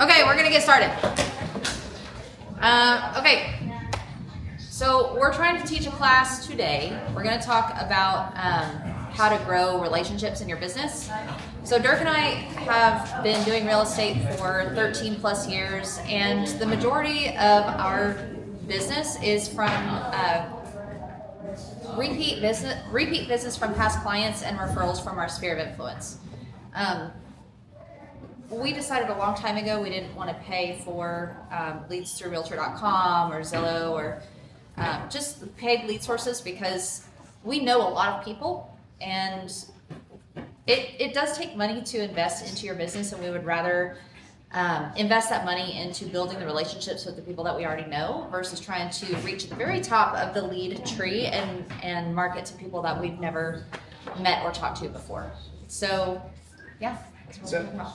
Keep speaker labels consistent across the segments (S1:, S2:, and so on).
S1: Okay, we're gonna get started. Okay, so we're trying to teach a class today. We're gonna talk about how to grow relationships in your business. So Dirk and I have been doing real estate for 13 plus years, and the majority of our business is from repeat business from past clients and referrals from our sphere of influence. We decided a long time ago we didn't want to pay for leads through realtor.com or Zillow or just paid lead sources, because we know a lot of people, and it does take money to invest into your business, and we would rather invest that money into building the relationships with the people that we already know versus trying to reach the very top of the lead tree and market to people that we've never met or talked to before. So yeah, that's what we're talking about.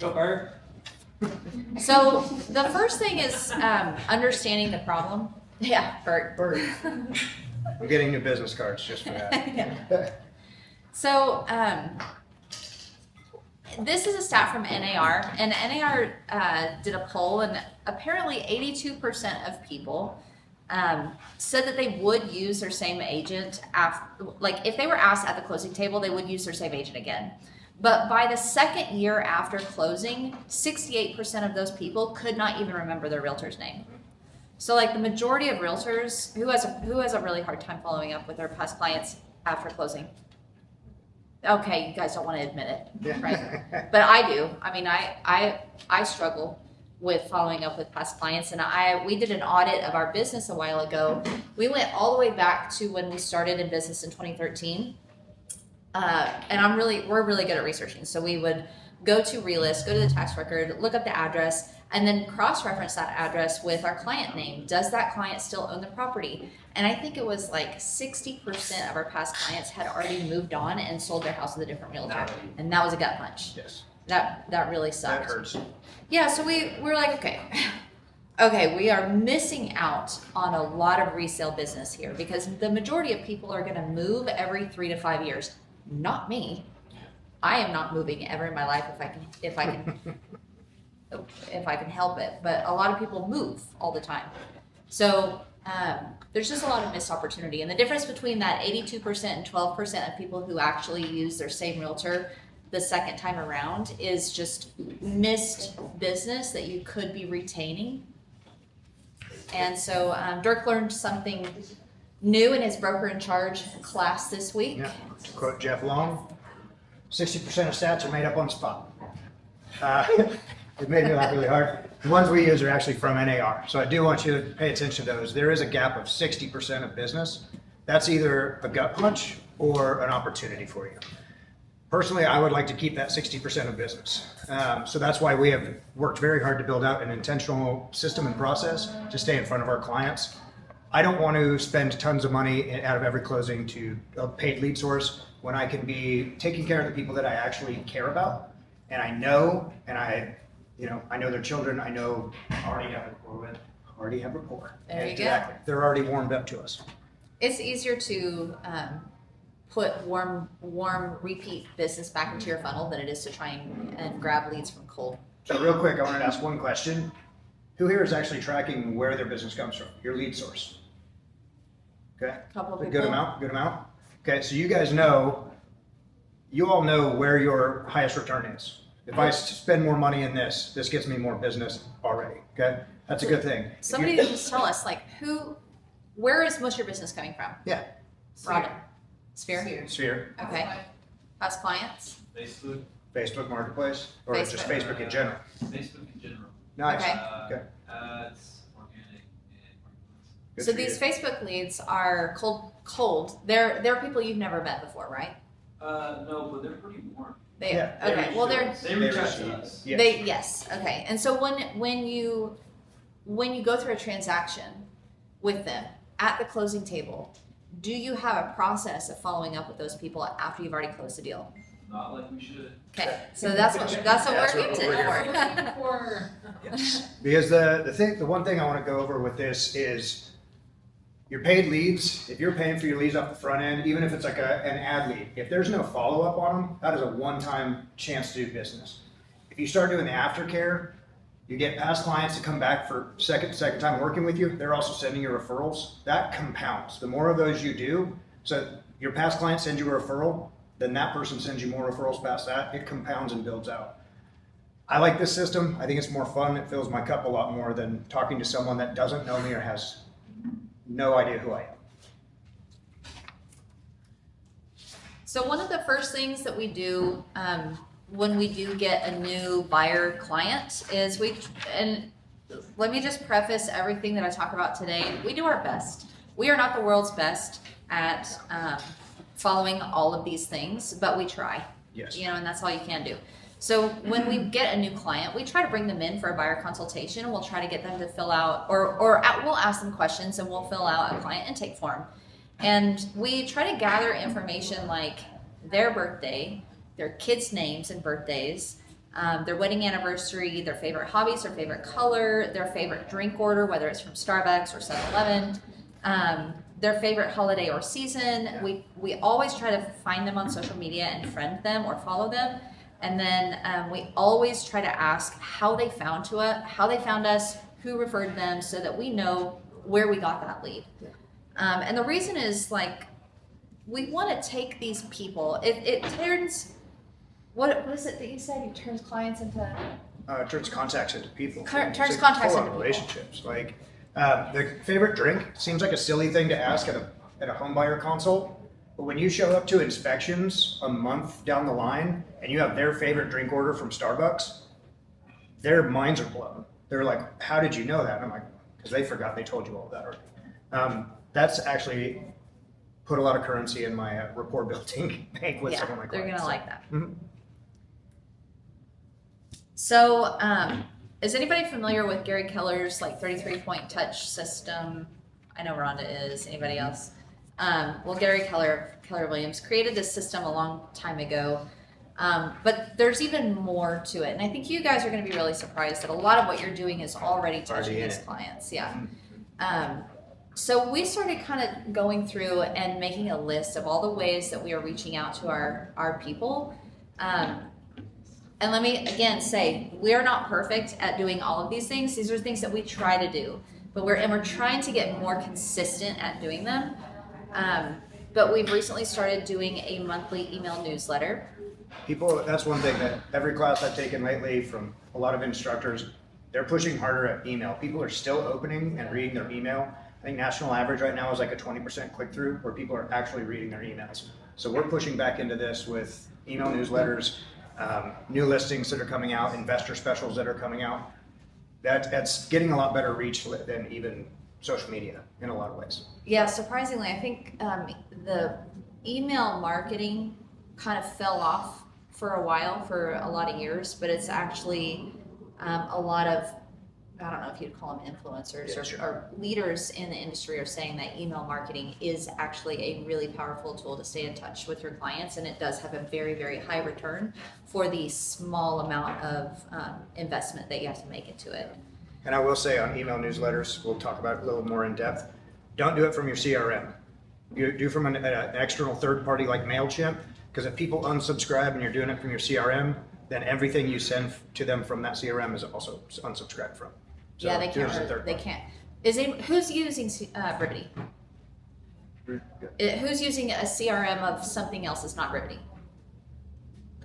S2: Go Bird.
S1: So the first thing is understanding the problem. Yeah, Bert.
S3: I'm getting new business cards just for that.
S1: Yeah. So this is a stat from NAR, and NAR did a poll, and apparently 82% of people said that they would use their same agent like if they were asked at the closing table, they would use their same agent again. But by the second year after closing, 68% of those people could not even remember their realtor's name. So like the majority of realtors, who has a really hard time following up with their past clients after closing? Okay, you guys don't want to admit it, right? But I do. I mean, I struggle with following up with past clients, and we did an audit of our business a while ago. We went all the way back to when we started in business in 2013. And we're really good at researching. So we would go to Realist, go to the tax record, look up the address, and then cross-reference that address with our client name. Does that client still own the property? And I think it was like 60% of our past clients had already moved on and sold their house with a different realtor. And that was a gut punch.
S3: Yes.
S1: That really sucked.
S3: That hurts.
S1: Yeah, so we're like, okay, we are missing out on a lot of resale business here, because the majority of people are gonna move every 3 to 5 years. Not me. I am not moving ever in my life if I can help it. But a lot of people move all the time. So there's just a lot of missed opportunity. And the difference between that 82% and 12% of people who actually use their same realtor the second time around is just missed business that you could be retaining. And so Dirk learned something new in his broker in charge class this week.
S3: Yeah. To quote Jeff Long, 60% of stats are made up on the spot. It made me laugh really hard. The ones we use are actually from NAR, so I do want you to pay attention to those. There is a gap of 60% of business. That's either a gut punch or an opportunity for you. Personally, I would like to keep that 60% of business. So that's why we have worked very hard to build out an intentional system and process to stay in front of our clients. I don't want to spend tons of money out of every closing to a paid lead source when I can be taking care of the people that I actually care about, and I know, and I know their children. I know already have rapport.
S1: There you
S3: exactly.
S1: go.
S3: They're already warmed up to us.
S1: It's easier to put warm repeat business back into your funnel than it is to try and grab leads from cold.
S3: So real quick, I wanted to ask one question. Who here is actually tracking where their business comes from? Your lead source. Okay.
S1: Couple of
S3: A
S1: people.
S3: good amount. Okay, so you all know where your highest return is. If I spend more money in this gets me more business already. Okay, that's a good thing.
S1: Somebody just tell us, like, where is most of your business coming from?
S3: Yeah.
S1: Robin. Sphere.
S3: Sphere.
S1: Okay. Past clients.
S2: Facebook
S3: Marketplace, or just
S1: Facebook.
S3: Facebook in general.
S2: in general.
S3: Nice.
S1: Okay.
S3: Okay.
S2: It's organic and marketplace.
S3: Good
S1: So
S3: for
S1: these
S3: you.
S1: Facebook leads are cold. They're people you've never met before, right?
S2: No, but they're pretty warm.
S3: Yeah.
S1: Okay. Well, they're
S2: They reach out to us.
S3: Yes.
S1: yes. Okay. And so when you go through a transaction with them at the closing table, do you have a process of following up with those people after you've already closed the deal?
S2: Not like we should.
S1: Okay. So that's what we're
S3: what
S1: here
S3: we're
S1: for.
S2: Yes.
S3: Because the one thing I want to go over with this is your paid leads. If you're paying for your leads off the front end, even if it's like an ad lead, if there's no follow up on them, that is a one-time chance to do business. If you start doing the aftercare, you get past clients to come back for second time working with you. They're also sending you referrals. That compounds. The more of those you do, so your past client sends you a referral, then that person sends you more referrals past that. It compounds and builds out. I like this system. I think it's more fun. It fills my cup a lot more than talking to someone that doesn't know me or has no idea who I am.
S1: So one of the first things that we do when we do get a new buyer client is and let me just preface everything that I talk about today. We do our best. We are not the world's best at following all of these things, but we try.
S3: Yes.
S1: And that's all you can do. So when we get a new client, we try to bring them in for a buyer consultation, and we'll try to get them to fill out, or we'll ask them questions and we'll fill out a client intake form. And we try to gather information like their birthday, their kids' names and birthdays, their wedding anniversary, their favorite hobbies, their favorite color, their favorite drink order, whether it's from Starbucks or 7-Eleven, their favorite holiday or season. We always try to find them on social media and friend them or follow them. And then we always try to ask how they found us, who referred them, so that we know where we got that lead. And the reason is, like, we want to take these people. It turns, what is it that you said? It turns clients into.
S3: It turns contacts into people.
S1: Turns
S3: It's like
S1: contacts
S3: full-on
S1: into people.
S3: relationships. Like the favorite drink seems like a silly thing to ask at a home buyer consult, but when you show up to inspections a month down the line and you have their favorite drink order from Starbucks, their minds are blown. They're like, "How did you know that?" And I'm like, "Because they forgot they told you all that already." That's actually put a lot of currency in my rapport building bank with some of my clients.
S1: They're gonna like that.
S3: Mhm.
S1: So, is anybody familiar with Gary Keller's 33-point touch system? I know Rhonda is. Anybody else? Well, Gary Keller Williams created this system a long time ago, but there's even more to it. And I think you guys are going to be really surprised that a lot of what you're doing is already touching
S3: Already in
S1: these
S3: it.
S1: clients. Yeah. So we started kind of going through and making a list of all the ways that we are reaching out to our people. And let me again say, we're not perfect at doing all of these things. These are things that we try to do, but we're trying to get more consistent at doing them. But we've recently started doing a monthly email newsletter.
S3: People, that's one thing that every class I've taken lately from a lot of instructors, they're pushing harder at email. People are still opening and reading their email. I think national average right now is like a 20% click-through where people are actually reading their emails. So we're pushing back into this with email newsletters, new listings that are coming out, investor specials that are coming out. That's getting a lot better reach than even social media in a lot of ways.
S1: Yeah, surprisingly, I think the email marketing kind of fell off for a while, for a lot of years, but it's actually a lot of, I don't know if you'd call them influencers,
S3: Yeah, sure.
S1: or leaders in the industry are saying that email marketing is actually a really powerful tool to stay in touch with your clients, and it does have a very, very high return for the small amount of investment that you have to make into it.
S3: And I will say on email newsletters, we'll talk about it a little more in depth. Don't do it from your CRM. You do from an external third party like MailChimp, because if people unsubscribe and you're doing it from your CRM, then everything you send to them from that CRM is also unsubscribed from. So
S1: Yeah, they
S3: do it as a
S1: can't.
S3: third
S1: They
S3: party.
S1: can't. Who's using Brevity? Who's using a CRM of something else that's not Brevity?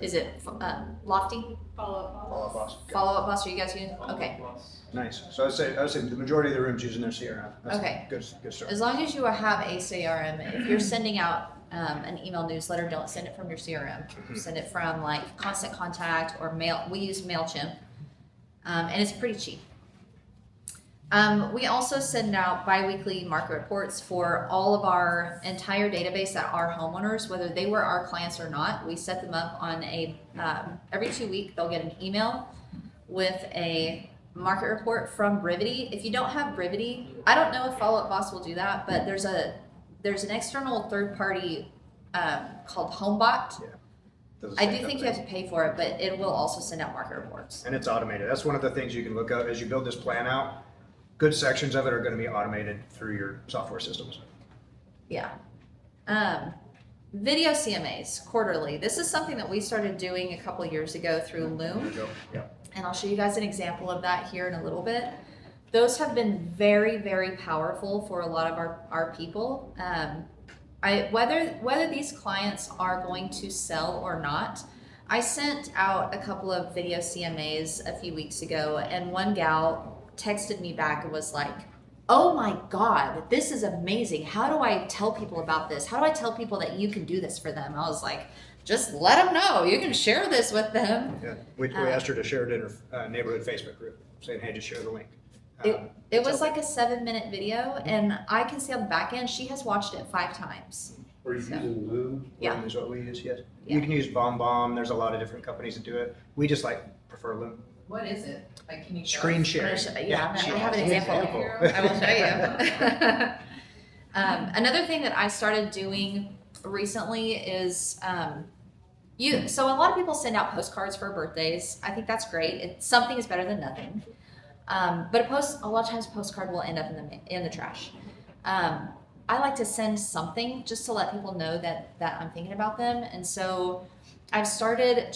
S1: Is it Lofty?
S3: Follow up boss. Okay.
S1: Follow Up Boss? Are you guys using? Okay.
S3: Nice. So I would say the majority of the room's using their CRM. That's
S1: Okay.
S3: Good start.
S1: As long as you have a CRM, if you're sending out an email newsletter, don't send it from your CRM. Send it from like Constant Contact or Mail. We use MailChimp, and it's pretty cheap. We also send out bi-weekly market reports for all of our entire database that are homeowners, whether they were our clients or not. We set them up on every 2 weeks, they'll get an email with a market report from Brevity. If you don't have Brevity, I don't know if Follow Up Boss will do that, but there's an external third party called HomeBot.
S3: Yeah. Does the
S1: I
S3: same
S1: do
S3: kind
S1: think
S3: of
S1: you have
S3: thing.
S1: to pay for it, but it will also send out market reports.
S3: And it's automated. That's one of the things you can look at as you build this plan out. Good sections of it are going to be automated through your software systems.
S1: Yeah. video CMAs quarterly. This is something that we started doing a couple years ago through Loom.
S3: Yeah.
S1: And I'll show you guys an example of that here in a little bit. Those have been very, very powerful for a lot of our people. Whether these clients are going to sell or not, I sent out a couple of video CMAs a few weeks ago, and one gal texted me back and was like, "Oh my God, this is amazing. How do I tell people about this? How do I tell people that you can do this for them?" I was like, just let them know. You can share this with them.
S3: Yeah, we asked her to share it in her neighborhood Facebook group, saying, hey, just share the link.
S1: It was like a 7-minute video, and I can see on the back end, she has watched it 5 times.
S4: Are you using Loom?
S1: Yeah.
S3: Loom is what we use, yes.
S1: Yeah.
S3: You can use BombBomb. There's a lot of different companies that do it. We just prefer Loom.
S5: What is it? Like, can you show
S3: Screen
S5: us?
S3: sharing.
S1: Yeah,
S3: she
S1: I have an
S3: has
S1: example. I will show you. Another thing that I started doing recently is so a lot of people send out postcards for birthdays. I think that's great. Something is better than nothing. But a lot of times a postcard will end up in the trash. I like to send something just to let people know that I'm thinking about them. And so I've started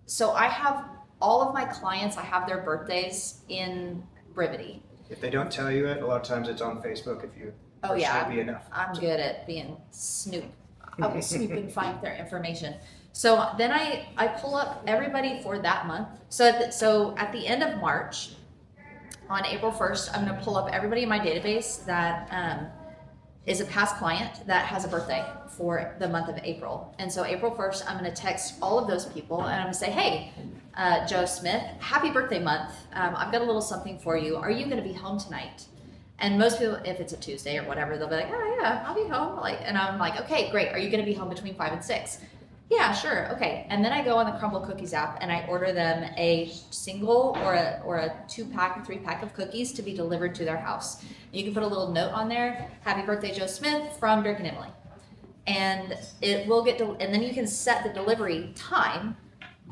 S1: so I have all of my clients, I have their birthdays in Brevity.
S3: If they don't tell you it, a lot of times it's on Facebook if you
S1: Oh yeah,
S3: should be enough.
S1: I'm good at being snoop. I will snoop and find their information. So then I pull up everybody for that month. So at the end of March, on April 1st, I'm going to pull up everybody in my database that is a past client that has a birthday for the month of April. And so April 1st, I'm going to text all of those people and I'm going to say, hey, Joe Smith, happy birthday month. I've got a little something for you. Are you going to be home tonight? And most people, if it's a Tuesday or whatever, they'll be like, oh yeah, I'll be home. And I'm like, okay, great. Are you going to be home between 5 and 6? Yeah, sure. Okay. And then I go on the Crumble Cookies app and I order them a single or a 2-pack or 3-pack of cookies to be delivered to their house. You can put a little note on there, happy birthday, Joe Smith from Dirk and Emily. And it will get, and then you can set the delivery time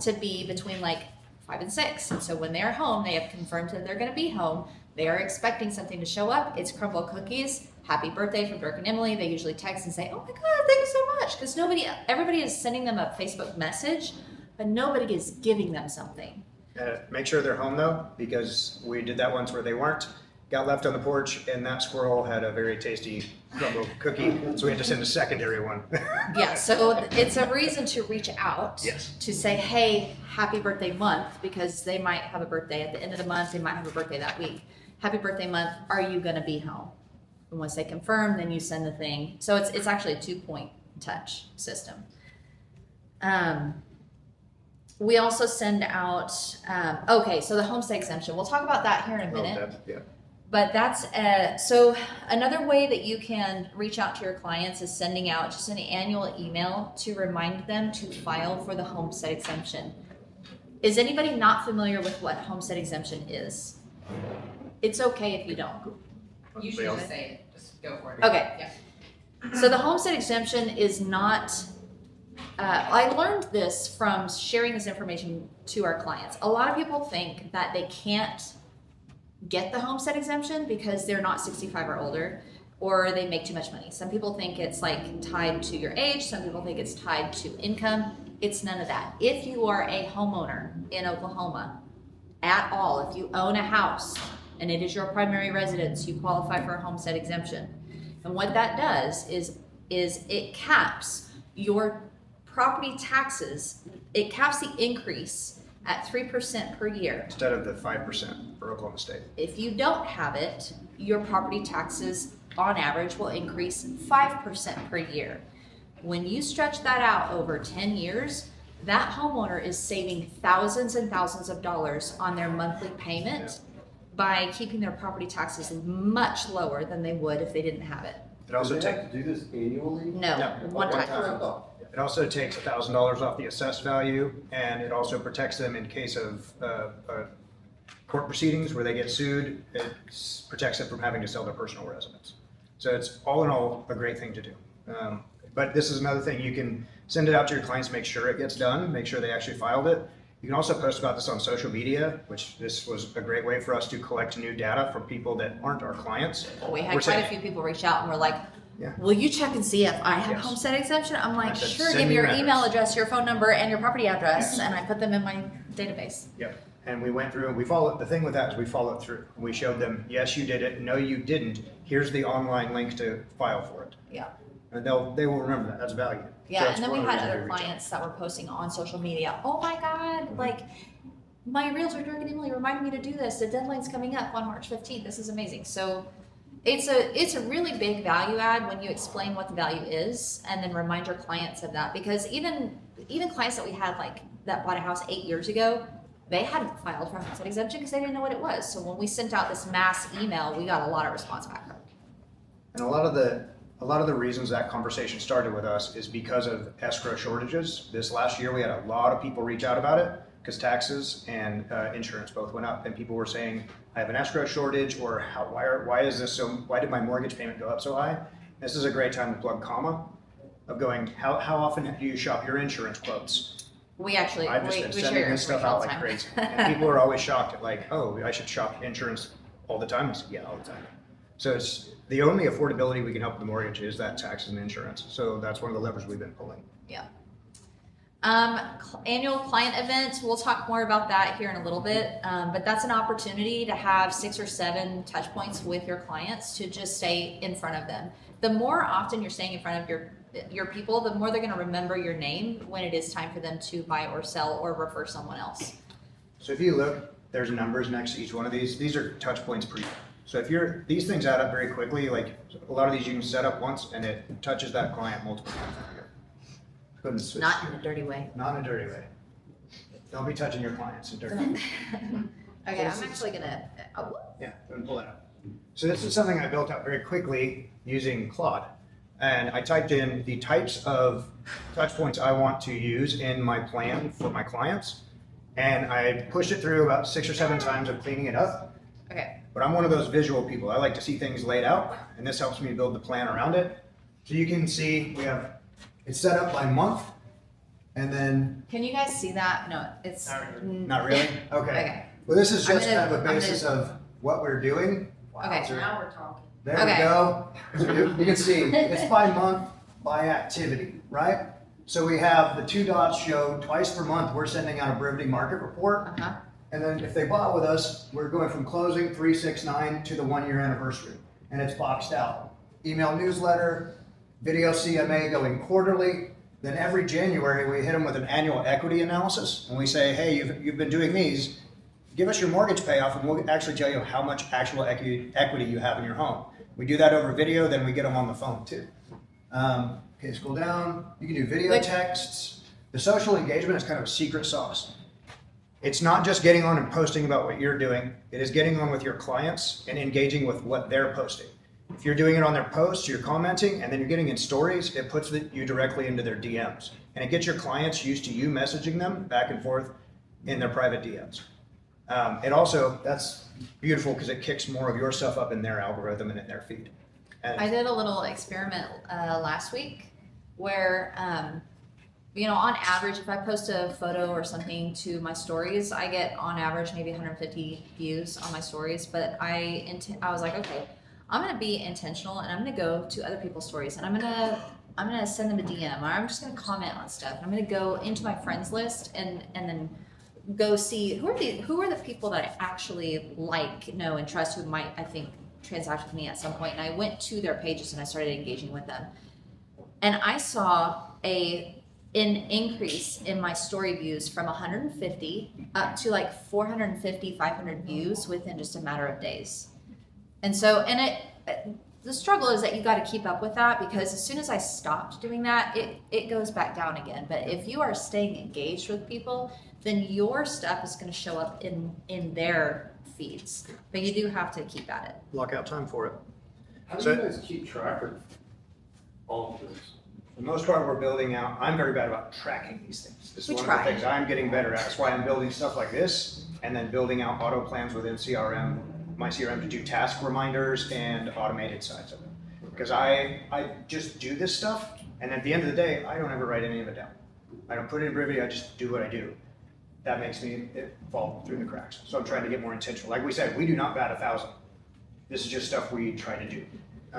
S1: to be between 5 and 6. And so when they're home, they have confirmed that they're going to be home. They are expecting something to show up. It's Crumble Cookies. Happy birthday from Dirk and Emily. They usually text and say, oh my God, thank you so much. Because everybody is sending them a Facebook message, but nobody is giving them something.
S3: Make sure they're home though, because we did that once where they weren't, got left on the porch, and that squirrel had a very tasty crumble cookie, so we had to send a secondary one.
S1: Yeah, so it's a reason to reach out
S3: Yes.
S1: to say, hey, happy birthday month, because they might have a birthday at the end of the month. They might have a birthday that week. Happy birthday month. Are you going to be home? And once they confirm, then you send the thing. So it's actually a 2-point touch system. We also send out, okay, so the homestead exemption. We'll talk about that here in a minute.
S3: Yeah.
S1: But that's, so another way that you can reach out to your clients is sending out just an annual email to remind them to file for the homestead exemption. Is anybody not familiar with what homestead exemption is? It's okay if you don't.
S5: You should just say it. Just go for it.
S1: Okay.
S5: Yeah.
S1: So the homestead exemption is not, I learned this from sharing this information to our clients. A lot of people think that they can't get the homestead exemption because they're not 65 or older, or they make too much money. Some people think it's tied to your age. Some people think it's tied to income. It's none of that. If you are a homeowner in Oklahoma at all, if you own a house and it is your primary residence, you qualify for a homestead exemption. And what that does is it caps your property taxes. It caps the increase at 3% per year.
S3: Instead of the 5% for Oklahoma State.
S1: If you don't have it, your property taxes on average will increase 5% per year. When you stretch that out over 10 years, that homeowner is saving thousands and thousands of dollars on their monthly payment by keeping their property taxes much lower than they would if they didn't have it.
S3: It also
S4: Do they
S3: takes,
S4: have to do this annually?
S1: No, one time.
S3: it also takes $1,000 off the assessed value, and it also protects them in case of court proceedings where they get sued. It protects them from having to sell their personal residence. So it's all in all a great thing to do. But this is another thing. You can send it out to your clients, make sure it gets done, make sure they actually filed it. You can also post about this on social media, which this was a great way for us to collect new data from people that aren't our clients.
S1: We had
S3: We're
S1: quite
S3: saying-
S1: a few people reach out and were like,
S3: Yeah.
S1: will you check and see if I have
S3: Yes.
S1: homestead exemption? I'm
S3: I
S1: like,
S3: said,
S1: sure,
S3: "Send
S1: give
S3: me
S1: me your
S3: your
S1: email
S3: address."
S1: address, your phone number, and your property address, and I put them in my database.
S3: Yep. And we went through and we followed, the thing with that is we followed through. We showed them, yes, you did it. No, you didn't. Here's the online link to file for it.
S1: Yeah.
S3: And they will remember that. That's value. So
S1: Yeah,
S3: that's
S1: and then we
S3: one of the
S1: had
S3: reasons
S1: other
S3: we reach out.
S1: clients that were posting on social media. Oh my God, like my realtor Dirk and Emily reminded me to do this. The deadline's coming up on March 15th. This is amazing. So it's a really big value add when you explain what the value is and then remind your clients of that, because even clients that we had like that bought a house 8 years ago, they hadn't filed for homestead exemption because they didn't know what it was. So when we sent out this mass email, we got a lot of response back from it.
S3: And a lot of the reasons that conversation started with us is because of escrow shortages. This last year, we had a lot of people reach out about it because taxes and insurance both went up, and people were saying, "I have an escrow shortage," or "Why is this so? Why did my mortgage payment go up so high?" This is a great time to plug comma of going. How often do you shop your insurance quotes?
S1: We actually
S3: I've just
S1: we
S3: been
S1: share
S3: sending
S1: your
S3: this stuff
S1: information all
S3: out
S1: the
S3: like
S1: time.
S3: crazy, and people are always shocked at like, "Oh, I should shop insurance all the time." I said, "Yeah, all the time." So it's the only affordability we can help with the mortgage is that taxes and insurance. So that's one of the levers we've been pulling.
S1: Yeah. Annual client event, we'll talk more about that here in a little bit, but that's an opportunity to have 6 or 7 touch points with your clients to just stay in front of them. The more often you're staying in front of your people, the more they're going to remember your name when it is time for them to buy or sell or refer someone else.
S3: So if you look, there's numbers next to each one of these. These are touch points per year. So if these things add up very quickly, like a lot of these you can set up once and it touches that client multiple times per year. Couldn't switch.
S1: Not in a dirty way.
S3: Not in a dirty way. Don't be touching your clients in dirty way.
S1: Okay, I'm actually gonna. Oh,
S3: Yeah, go and pull that up. So this is something I built out very quickly using Claude. And I typed in the types of touch points I want to use in my plan for my clients. And I pushed it through about 6 or 7 times of cleaning it up.
S1: okay.
S3: But I'm one of those visual people. I like to see things laid out, and this helps me build the plan around it. So you can see we have it's set up by month, and then
S1: Can you guys see that? No, it's
S3: not really. Okay.
S1: Okay.
S3: Well, this is
S1: I'm
S3: just
S1: gonna-
S3: kind of a
S1: I'm gonna-
S3: basis of what we're doing.
S1: Okay.
S3: So
S5: Now we're talking.
S3: there
S1: Okay.
S3: we go. So you can see it's by month, by activity, right? So we have the 2 dots show twice per month we're sending out a Brevity market report.
S1: Uh-huh.
S3: And then if they bought with us, we're going from closing 369 to the 1 year anniversary. And it's boxed out. Email newsletter, video CMA going quarterly. Then every January, we hit them with an annual equity analysis. And we say, hey, you've been doing these. Give us your mortgage payoff and we'll actually tell you how much actual equity you have in your home. We do that over video, then we get them on the phone too. Okay, scroll down. You can do video texts. The social engagement is kind of a secret sauce. It's not just getting on and posting about what you're doing. It is getting on with your clients and engaging with what they're posting. If you're doing it on their posts, you're commenting, and then you're getting in stories, it puts you directly into their DMs. And it gets your clients used to you messaging them back and forth in their private DMs. It also, that's beautiful because it kicks more of your stuff up in their algorithm and in their feed. And
S1: I did a little experiment last week where, on average, if I post a photo or something to my stories, I get on average maybe 150 views on my stories. But I was like, okay, I'm gonna be intentional and I'm gonna go to other people's stories and I'm gonna send them a DM or I'm just gonna comment on stuff. I'm gonna go into my friends list and then go see who are the people that I actually like, know, and trust who might, I think, transact with me at some point. And I went to their pages and I started engaging with them. And I saw an increase in my story views from 150 up to like 450, 500 views within just a matter of days. And so, the struggle is that you got to keep up with that because as soon as I stopped doing that, it goes back down again. But if you are staying engaged with people, then your stuff is going to show up in their feeds. But you do have to keep at it.
S3: block out time for it.
S4: How do
S3: So-
S4: you guys keep track of all of this?
S3: For the most part, we're building out. I'm very bad about tracking these things. This is
S1: We
S3: one
S1: try.
S3: of the things I'm getting better at. That's why I'm building stuff like this, and then building out auto plans within my CRM to do task reminders and automated sides of it. Because I just do this stuff, and at the end of the day, I don't ever write any of it down. I don't put it in Brevity. I just do what I do. That makes it fall through the cracks. So I'm trying to get more intentional. Like we said, we do not bat 1,000. This is just stuff we try to do.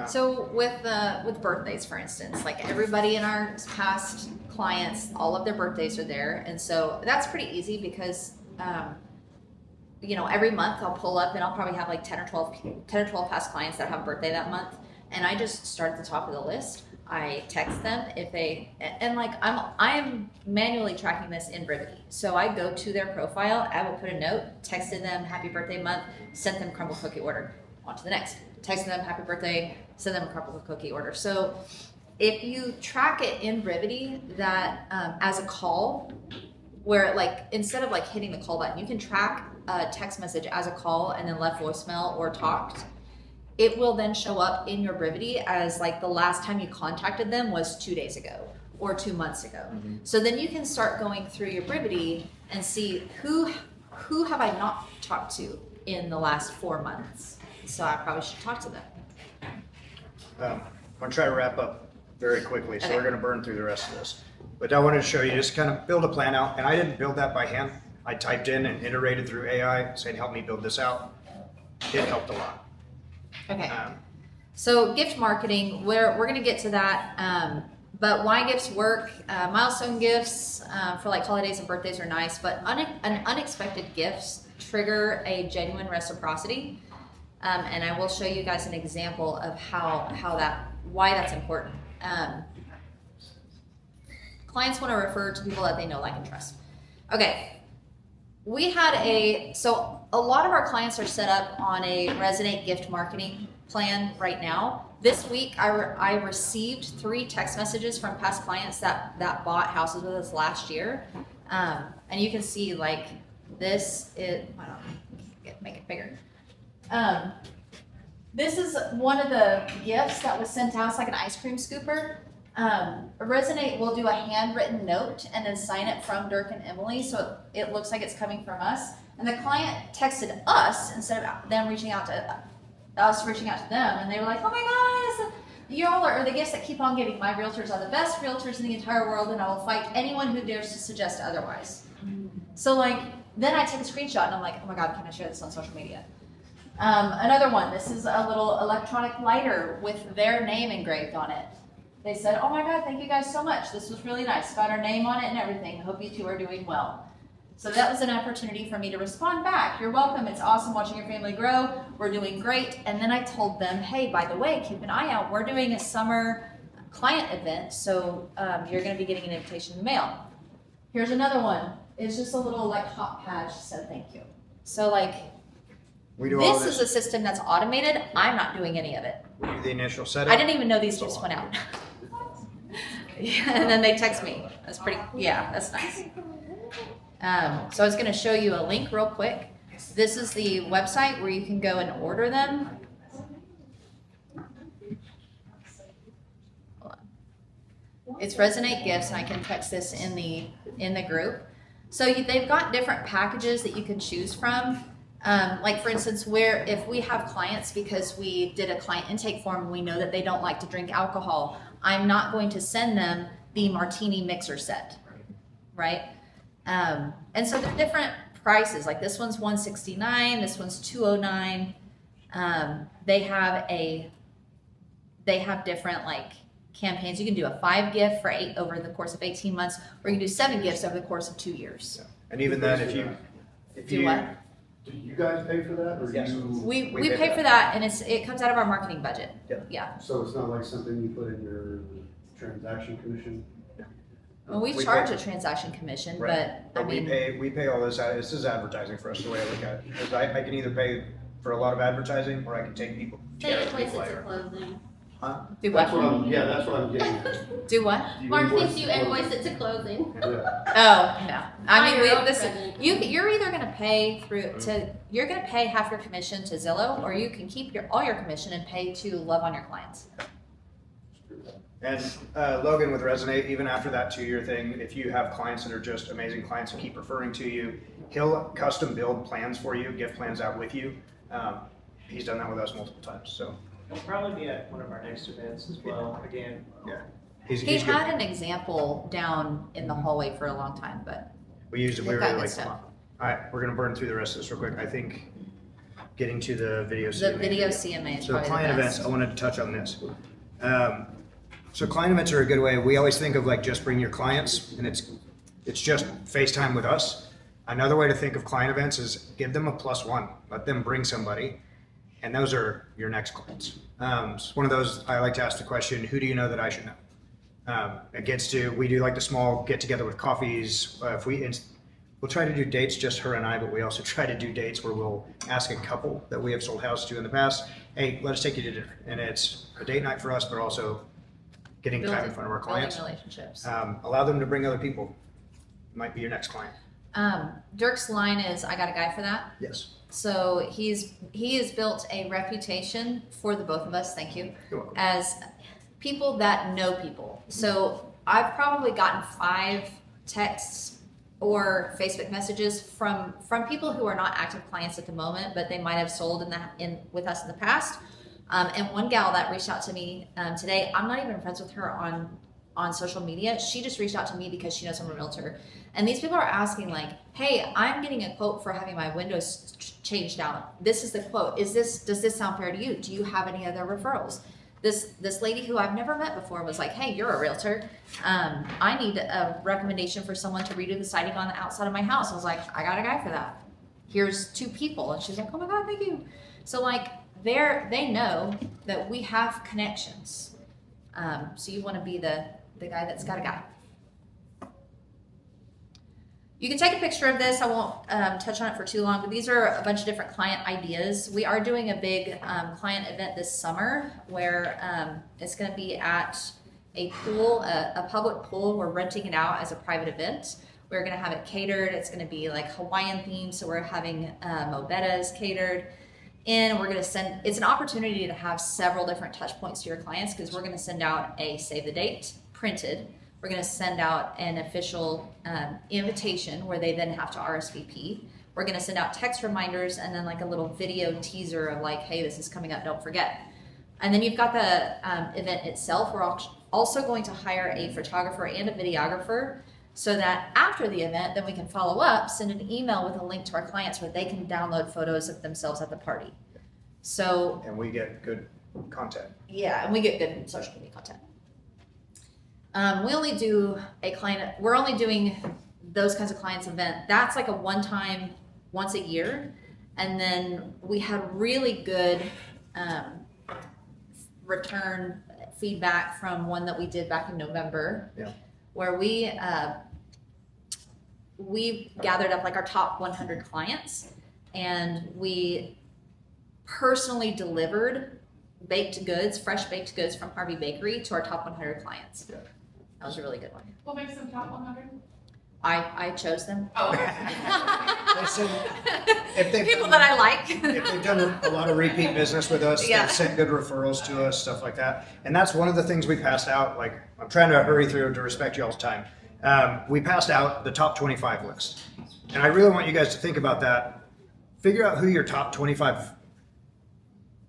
S1: So with birthdays, for instance, like everybody in our past clients, all of their birthdays are there, and so that's pretty easy because every month I'll pull up and I'll probably have like 10 or 12 past clients that have a birthday that month, and I just start at the top of the list. I text them if they, and like I'm manually tracking this in Brivity. So I go to their profile, I will put a note, texted them happy birthday month, sent them crumble cookie order. On to the next. Texted them happy birthday, send them a crumble cookie order. So if you track it in Brivity that as a call, where like instead of like hitting the call button, you can track a text message as a call and then left voicemail or talked. It will then show up in your Brivity as like the last time you contacted them was 2 days ago or 2 months ago.
S3: Mm-hmm.
S1: So then you can start going through your Brivity and see who have I not talked to in the last 4 months. So I probably should talk to them.
S3: I'm gonna try to wrap up very quickly, so
S1: Okay.
S3: we're gonna burn through the rest of this. But I wanted to show you, just kind of build a plan out, and I didn't build that by hand. I typed in and iterated through AI, saying, help me build this out. It helped a lot.
S1: Okay. So gift marketing, we're going to get to that. But why gifts work? Milestone gifts for like holidays and birthdays are nice, but unexpected gifts trigger a genuine reciprocity. And I will show you guys an example of why that's important. Clients want to refer to people that they know, like, and trust. Okay. So a lot of our clients are set up on a Resonate gift marketing plan right now. This week, I received 3 text messages from past clients that bought houses with us last year. And you can see like this is, I don't know, make it bigger. This is one of the gifts that was sent out. It's like an ice cream scooper. Resonate will do a handwritten note and then sign it from Dirk and Emily, so it looks like it's coming from us. And the client texted us instead of them reaching out to them, and they were like, "Oh my gosh, y'all are the gifts that keep on giving. My realtors are the best realtors in the entire world, and I will fight anyone who dares to suggest otherwise." So like, then I take a screenshot and I'm like, "Oh my God, can I share this on social media?" Another one. This is a little electronic lighter with their name engraved on it. They said, "Oh my God, thank you guys so much. This was really nice. Got our name on it and everything. Hope you two are doing well." So that was an opportunity for me to respond back. "You're welcome. It's awesome watching your family grow. We're doing great." And then I told them, "Hey, by the way, keep an eye out. We're doing a summer client event, so you're going to be getting an invitation in the mail." Here's another one. It's just a little like hot patch that said thank you. So like,
S3: We do all
S1: this
S3: this.
S1: is a system that's automated. I'm not doing any of it.
S3: We do the initial setup.
S1: I didn't even know these gifts went out. Yeah, and then they text me. That's that's nice. So I was going to show you a link real quick. This is the website where you can go and order them. Hold on. It's Resonate Gifts, and I can text this in the group. So they've got different packages that you can choose from. Like for instance, if we have clients, because we did a client intake form and we know that they don't like to drink alcohol, I'm not going to send them the martini mixer set, right? And so they're different prices. Like this one's $169, this one's $209. They have different like campaigns. You can do a 5 gift for 8 over the course of 18 months, or you can do 7 gifts over the course of 2 years.
S3: Yeah. And even then, if
S1: Do
S3: you
S1: what?
S4: Do you guys pay for that, or
S3: Yes.
S4: you?
S1: We
S3: We pay
S1: pay
S3: for
S1: for that, and it comes out of our marketing budget. Yeah.
S4: So it's not like something you put in your transaction commission?
S1: Well, we
S3: We
S1: charge
S3: pay-
S1: a transaction commission,
S3: Right.
S1: but I
S3: But
S1: mean,
S3: we pay all this out. This is advertising for us, the way I look at it. Because I can either pay for a lot of advertising, or I can take people.
S6: They
S3: care of
S6: invoice
S3: people
S6: it to
S3: later.
S6: closing.
S3: Huh?
S1: do
S4: That's
S1: what?
S4: that's what I'm getting at.
S1: Do what?
S4: Do you
S6: Or
S4: invoice
S6: if you
S4: it to
S6: invoice it to closing.
S4: Yeah.
S1: Oh no! I mean,
S6: Buy your own
S1: this
S6: present.
S1: you're either going to pay you're going to pay half your commission to Zillow, or you can keep all your commission and pay to love on your clients.
S3: And Logan with Resonate, even after that 2-year thing, if you have clients that are just amazing clients and keep referring to you, he'll custom build plans for you, gift plans out with you. He's done that with us multiple times. So
S7: He'll probably be at one of our next events as well, again.
S3: he's
S1: He
S3: good.
S1: had an example down in the hallway for a long time, but
S3: We used it. We
S1: they've got
S3: really
S1: good
S3: liked it.
S1: stuff.
S3: All right, we're gonna burn through the rest of this real quick. I think getting to the video
S1: The
S3: CMA.
S1: video CMA is
S3: So
S1: probably
S3: client
S1: the
S3: events,
S1: best.
S3: I wanted to touch on this. So client events are a good way. We always think of like just bring your clients, and it's just FaceTime with us. Another way to think of client events is give them a +1. Let them bring somebody, and those are your next clients. It's one of those I like to ask the question: who do you know that I should know? It gets to, we do like the small get together with coffees. We'll try to do dates, just her and I, but we also try to do dates where we'll ask a couple that we have sold houses to in the past, hey, let us take you to dinner. And it's a date night for us, but also getting time in front of our clients.
S1: Building relationships.
S3: Allow them to bring other people. Might be your next client.
S1: Dirk's line is, I got a guy for that.
S3: Yes.
S1: So he has built a reputation for the both of us, thank you,
S3: You're welcome.
S1: as people that know people. So I've probably gotten 5 texts or Facebook messages from people who are not active clients at the moment, but they might have sold with us in the past. And one gal that reached out to me today, I'm not even friends with her on social media. She just reached out to me because she knows I'm a realtor. And these people are asking like, hey, I'm getting a quote for having my windows changed out. This is the quote. Does this sound fair to you? Do you have any other referrals? This lady who I've never met before was like, hey, you're a realtor. I need a recommendation for someone to redo the siding on the outside of my house. I was like, I got a guy for that. Here's 2 people. And she's like, oh my God, thank you. So like they know that we have connections. So you want to be the guy that's got a guy. You can take a picture of this. I won't touch on it for too long, but these are a bunch of different client ideas. We are doing a big client event this summer where it's going to be at a pool, a public pool. We're renting it out as a private event. We're going to have it catered. It's going to be like Hawaiian themed, so we're having mobetas catered. And we're going to send, it's an opportunity to have several different touch points to your clients because we're going to send out a save the date printed. We're going to send out an official invitation where they then have to RSVP. We're going to send out text reminders and then like a little video teaser of like, hey, this is coming up, don't forget. And then you've got the event itself. We're also going to hire a photographer and a videographer so that after the event, then we can follow up, send an email with a link to our clients where they can download photos of themselves at the party. So,
S3: And we get good content.
S1: yeah, and we get good social media content. We only do we're only doing those kinds of clients event. That's like a one-time, once a year. And then we had really good return feedback from one that we did back in November.
S3: Yeah.
S1: Where we gathered up like our top 100 clients and we personally delivered fresh baked goods from Harvey Bakery to our top 100 clients.
S3: Yeah.
S1: That was a really good one.
S5: What makes them top 100?
S1: I chose them.
S5: Oh.
S3: They send, if they've
S1: People
S3: done-
S1: that I like.
S3: if they've done a lot of repeat business with us,
S1: Yeah.
S3: they've sent good referrals to us, stuff like that. And that's one of the things we passed out. Like, I'm trying to hurry through to respect y'all's time. We passed out the top 25 list. And I really want you guys to think about that. Figure out who your top 25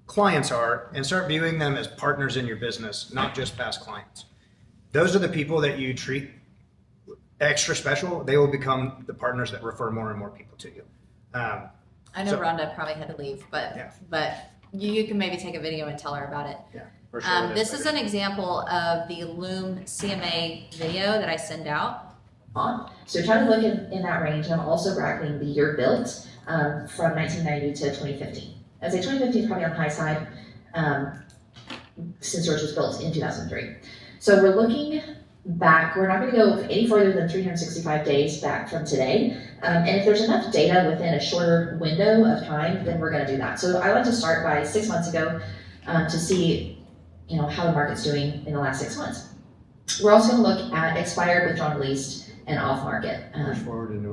S3: clients are and start viewing them as partners in your business, not just past clients. Those are the people that you treat extra special. They will become the partners that refer more and more people to you.
S1: I know
S3: So-
S1: Rhonda probably had to leave, but you can maybe take a video and tell her about it.
S3: Yeah, for sure.
S1: This is an example of the Loom CMA video that I send out.
S6: On. So try to look in that range. And I'm also bracketing the year built from 1990 to 2015. I'd say 2015 is probably on the high side since yours was built in 2003. So we're looking back. We're not going to go any further than 365 days back from today. And if there's enough data within a shorter window of time, then we're going to do that. So I like to start by 6 months ago to see, how the market's doing in the last 6 months. We're also going to look at expired, withdrawn, released, and off market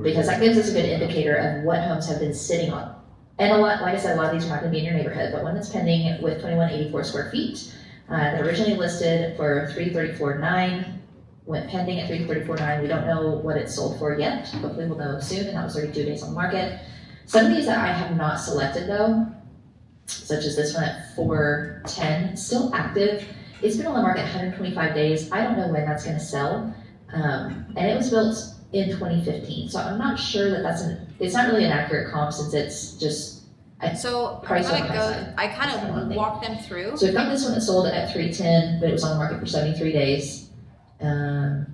S6: because that gives us a good indicator of what homes have been sitting on. And a lot, like I said, a lot of these are not going to be in your neighborhood, but one that's pending with 2184 square feet that originally listed for $334,900 went pending at $334,900. We don't know what it's sold for yet. Hopefully we'll know soon, and that was 32 days on the market. Some of these that I have not selected though, such as this one at 410, still active. It's been on the market 125 days. I don't know when that's going to sell. And it was built in 2015. So I'm not sure that it's not really an accurate comp since it's just
S1: So
S6: Price on the high side.
S1: I kind of walk them through.
S6: So we've got this one that sold at 310, but it was on the market for 73 days. Let's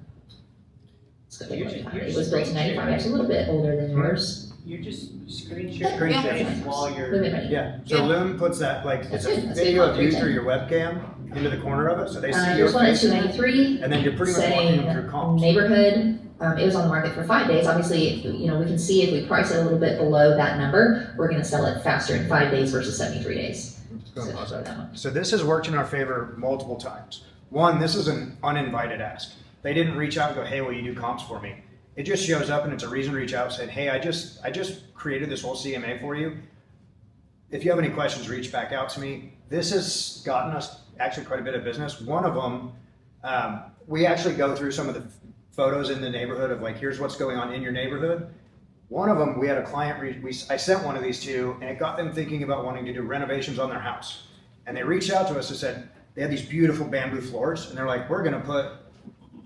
S6: go take a look at it. It was built in 95, it's a little bit older than yours.
S7: You just screen share
S3: Screen
S7: your
S3: share.
S7: face while you're.
S6: Wait, wait, wait.
S3: Yeah, so
S1: Yeah.
S3: Loom puts that, like, it's
S6: That's
S3: a
S6: good. That's
S3: video
S6: good.
S3: of you through your webcam into the corner of it, so they see your
S6: Here's one at
S3: face.
S6: 293.
S3: And then you're pretty much walking
S6: Saying
S3: them through comps.
S6: neighborhood, it was on the market for 5 days. Obviously, we can see if we price it a little bit below that number, we're gonna sell it faster in 5 days versus 73 days.
S3: Go
S6: So,
S3: and pause
S6: so
S3: that.
S6: that one.
S3: So this has worked in our favor multiple times. One, this is an uninvited ask. They didn't reach out and go, hey, will you do comps for me? It just shows up and it's a reason to reach out, saying, hey, I just created this whole CMA for you. If you have any questions, reach back out to me. This has gotten us actually quite a bit of business. One of them, we actually go through some of the photos in the neighborhood of like, here's what's going on in your neighborhood. One of them, we had a client, I sent one of these to, and it got them thinking about wanting to do renovations on their house. And they reached out to us and said, they had these beautiful bamboo floors, and they're like, we're gonna put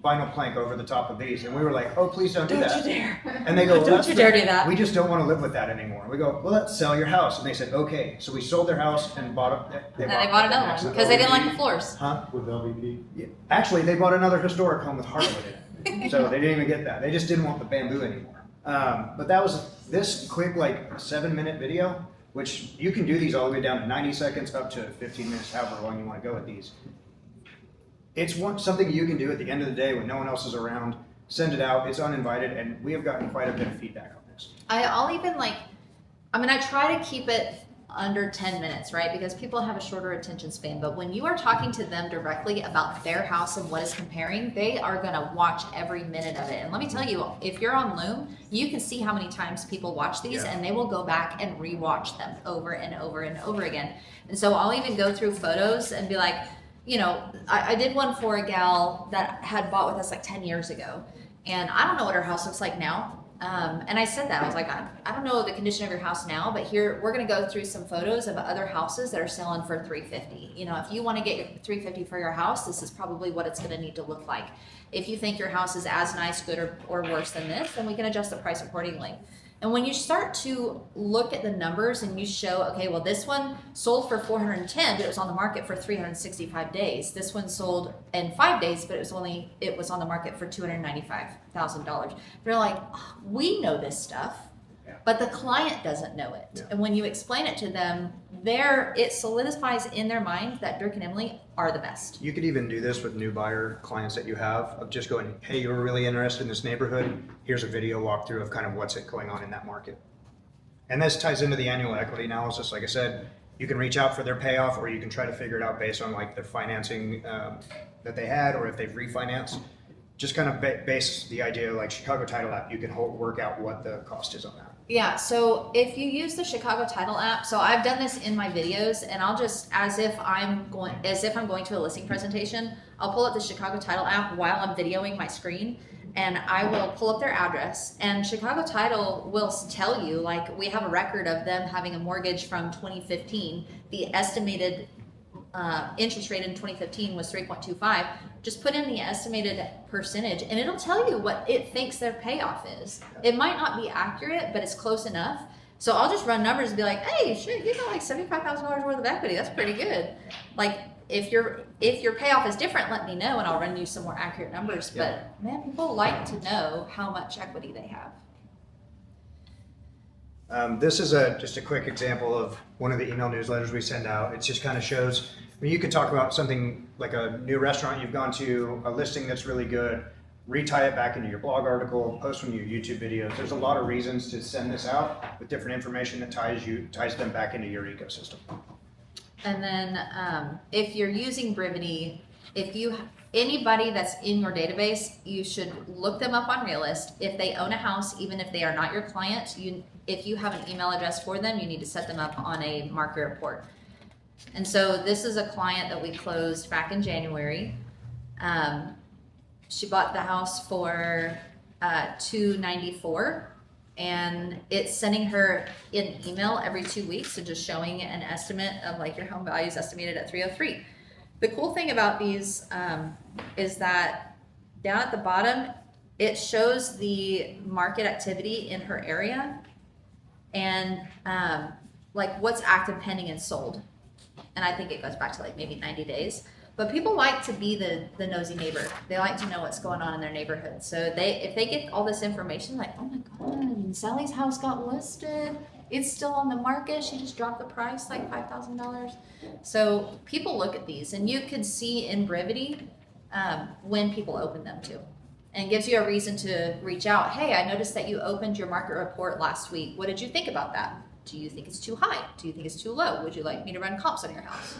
S3: vinyl plank over the top of these. And we were like, oh, please don't do that.
S1: dare.
S3: And they go, well,
S1: Don't
S3: that's
S1: you dare do that.
S3: We just don't wanna live with that anymore. We go, well, let's sell your house. And they said, okay. So we sold their house and bought it.
S1: And then they bought another one because they didn't like the floors.
S3: Huh?
S4: With LVP.
S3: Yeah. Actually, they bought another historic home with hardwood in it. So they didn't even get that. They just didn't want the bamboo anymore. But that was this quick, like 7-minute video, which you can do these all the way down to 90 seconds up to 15 minutes, however long you want to go with these. It's something you can do at the end of the day when no one else is around. Send it out. It's uninvited, and we have gotten quite a bit of feedback on this.
S1: I'll even I try to keep it under 10 minutes, right? Because people have a shorter attention span. But when you are talking to them directly about their house and what is comparing, they are going to watch every minute of it. And let me tell you, if you're on Loom, you can see how many times people watch these, and they will go back and rewatch them over and over and over again. And so I'll even go through photos and be like, I did one for a gal that had bought with us like 10 years ago. And I don't know what her house looks like now. And I said that, I was like, I don't know the condition of your house now, but here we're going to go through some photos of other houses that are selling for $350. If you want to get your $350 for your house, this is probably what it's going to need to look like. If you think your house is as nice, good, or worse than this, then we can adjust the price accordingly. And when you start to look at the numbers and you show, okay, well, this one sold for $410, but it was on the market for 365 days. This one sold in 5 days, but it was on the market for $295,000. They're like, oh, we know this stuff, but the client doesn't know it.
S3: Yeah.
S1: And when you explain it to them, it solidifies in their mind that Dirk and Emily are the best.
S3: You could even do this with new buyer clients that you have of just going, hey, you were really interested in this neighborhood. Here's a video walkthrough of kind of what's going on in that market. And this ties into the annual equity analysis. Like I said, you can reach out for their payoff, or you can try to figure it out based on like their financing that they had, or if they've refinanced. Just kind of base the idea like Chicago Title app, you can work out what the cost is on that.
S1: Yeah, so if you use the Chicago Title app, so I've done this in my videos, and I'll just, as if I'm going to a listing presentation, I'll pull up the Chicago Title app while I'm videoing my screen, and I will pull up their address, and Chicago Title will tell you, like, we have a record of them having a mortgage from 2015. The estimated interest rate in 2015 was 3.25. Just put in the estimated percentage and it'll tell you what it thinks their payoff is. It might not be accurate, but it's close enough. So I'll just run numbers and be like, hey, shit, you got like $75,000 worth of equity. That's pretty good. Like if your payoff is different, let me know and I'll run you some more accurate numbers.
S3: Yeah.
S1: But man, people like to know how much equity they have.
S3: This is just a quick example of one of the email newsletters we send out. It just kind of shows, you could talk about something like a new restaurant you've gone to, a listing that's really good, retie it back into your blog article, post one of your YouTube videos. There's a lot of reasons to send this out with different information that ties them back into your ecosystem.
S1: And then if you're using Brivity, anybody that's in your database, you should look them up on Realist. If they own a house, even if they are not your client, if you have an email address for them, you need to set them up on a market report. And so this is a client that we closed back in January. She bought the house for $294, and it's sending her an email every 2 weeks, so just showing an estimate of like your home value is estimated at 303. The cool thing about these is that down at the bottom, it shows the market activity in her area. And like what's active, pending, and sold. And I think it goes back to like maybe 90 days. But people like to be the nosy neighbor. They like to know what's going on in their neighborhood. So if they get all this information, like, oh my God, Sally's house got listed. It's still on the market. She just dropped the price like $5,000. So people look at these, and you can see in brevity when people open them too. And gives you a reason to reach out. Hey, I noticed that you opened your market report last week. What did you think about that? Do you think it's too high? Do you think it's too low? Would you like me to run comps on your house?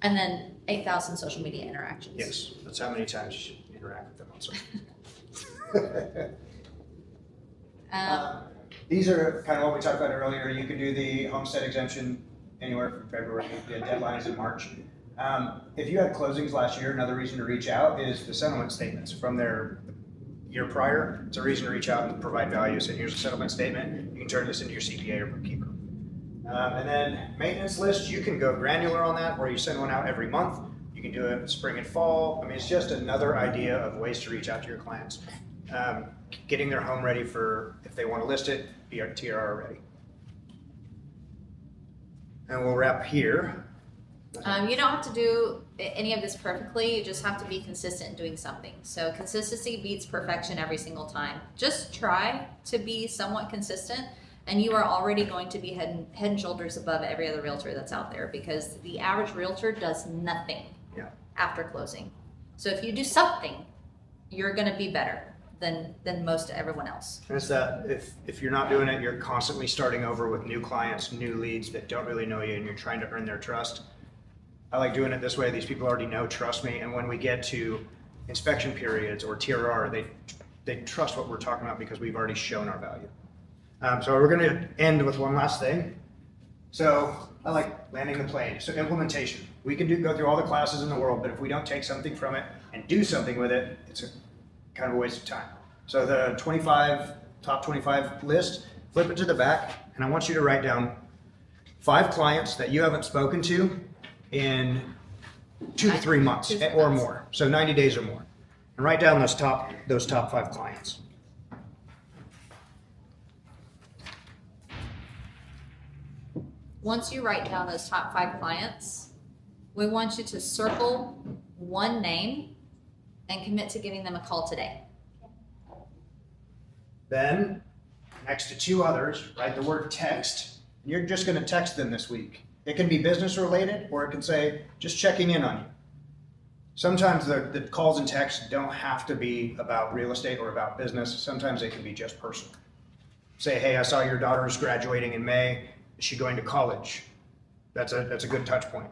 S1: And then 8,000 social media interactions.
S3: Yes, that's how many times you should interact with them on social media. These are kind of what we talked about earlier. You can do the homestead exemption anywhere from February. The deadline is in March. If you had closings last year, another reason to reach out is the settlement statements from their year prior. It's a reason to reach out and provide value. So here's a settlement statement. You can turn this into your CPA or bookkeeper. And then maintenance list, you can go granular on that, where you send one out every month. You can do it spring and fall. I mean, it's just another idea of ways to reach out to your clients. Getting their home ready for, if they want to list it, be TRR ready. And we'll wrap here.
S1: You don't have to do any of this perfectly. You just have to be consistent in doing something. So consistency beats perfection every single time. Just try to be somewhat consistent, and you are already going to be head and shoulders above every other realtor that's out there, because the average realtor does nothing after closing. So if you do something, you're going to be better than most everyone else.
S3: And it's that if you're not doing it, you're constantly starting over with new clients, new leads that don't really know you, and you're trying to earn their trust. I like doing it this way. These people already know, trust me, and when we get to inspection periods or TRR, they trust what we're talking about because we've already shown our value. So we're going to end with one last thing. So I like landing the plane. So implementation. We can go through all the classes in the world, but if we don't take something from it and do something with it, it's kind of a waste of time. So the top 25 list, flip it to the back, and I want you to write down 5 clients that you haven't spoken to in 2 to 3 months or more. So 90 days or more. And write down those top 5 clients.
S1: Once you write down those top 5 clients, we want you to circle one name and commit to giving them a call today.
S3: Then, next to 2 others, write the word text. You're just going to text them this week. It can be business related, or it can say, just checking in on you. Sometimes the calls and texts don't have to be about real estate or about business. Sometimes they can be just personal. Say, hey, I saw your daughter is graduating in May. Is she going to college? That's a good touch point.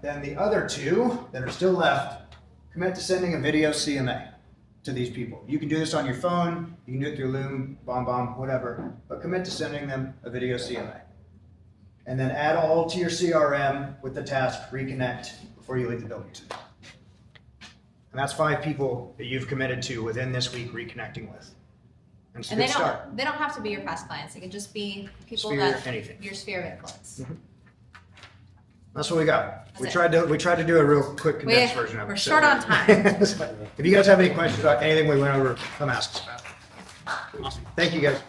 S3: Then the other 2 that are still left, commit to sending a video CMA to these people. You can do this on your phone. You can do it through Loom, BombBomb, whatever. But commit to sending them a video CMA. And then add all to your CRM with the task, reconnect before you leave the building today. And that's 5 people that you've committed to within this week reconnecting with. And it's a good start.
S1: They don't have to be your past clients. It can just be people
S3: Sphere, anything.
S1: Your sphere of influence.
S3: Mm-hmm. That's what we got.
S1: That's
S3: We
S1: it.
S3: tried to do a real quick condensed version of it.
S1: We're
S3: so-
S1: short on time.
S3: If you guys have any questions about anything we went over, come ask us about it. Awesome. Thank you guys.